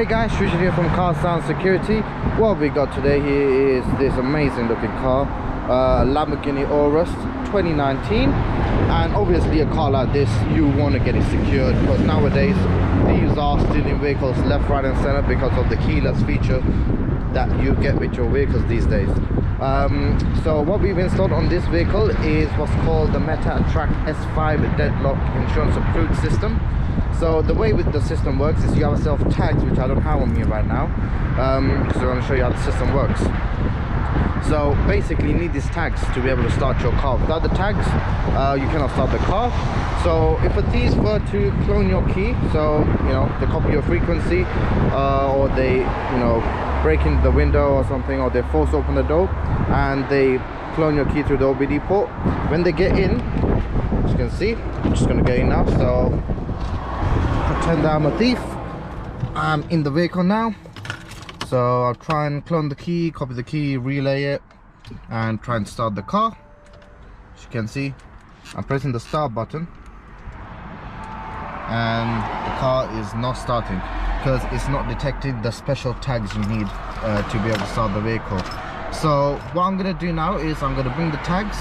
Hey guys, Trisha here from Car Sound Security. What we got today here is this amazing looking car, Lamborghini Urus 2019. And obviously a car like this, you want to get it secured, because nowadays thieves are stealing vehicles left, right and center because of the keyless feature that you get with your vehicles these days. So what we've installed on this vehicle is what's called the Meta Trak S5 Deadlock insurance approved system. So the way with the system works is you have yourself tags, which I don't have on me right now, because I'm going to show you how the system works. So basically you need these tags to be able to start your car. Without the tags, you cannot start the car. So if a thief were to clone your key, so you know, they copy your frequency, or they, you know, break into the window or something, or they force open the door and they clone your key through the OBD port, when they get in, as you can see, I'm just going to get in now. So pretend I'm a thief. I'm in the vehicle now. So I'll try and clone the key, copy the key, relay it, and try and start the car. As you can see, I'm pressing the start button and the car is not starting because it's not detecting the special tags you need to be able to start the vehicle. So what I'm going to do now is I'm going to bring the tags.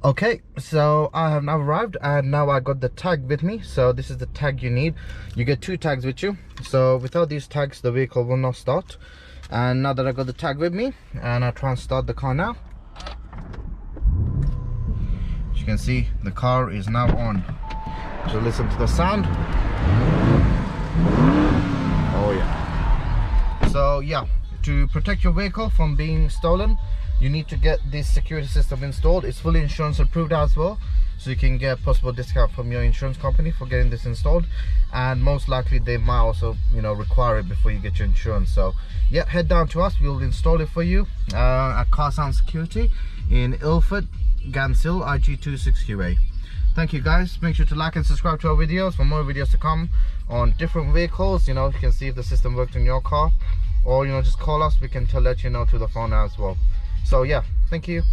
Okay, so I have now arrived and now I got the tag with me. So this is the tag you need. You get 2 tags with you. So without these tags the vehicle will not start. And now that I got the tag with me, and I try and start the car now, as you can see, the car is now on. So listen to the sound. Oh yeah. So yeah, to protect your vehicle from being stolen, you need to get this security system installed. It's fully insurance approved as well, so you can get a possible discount from your insurance company for getting this installed, and most likely they might also, you know, require it before you get your insurance. So yeah, head down to us, we'll install it for you at Car Sound Security in Ilford, Ganshill, IG26QA. Thank you guys. Make sure to like and subscribe to our videos for more videos to come on different vehicles. You know, you can see if the system worked in your car, or you know, just call us, we can let you know through the phone as well. So yeah, thank you.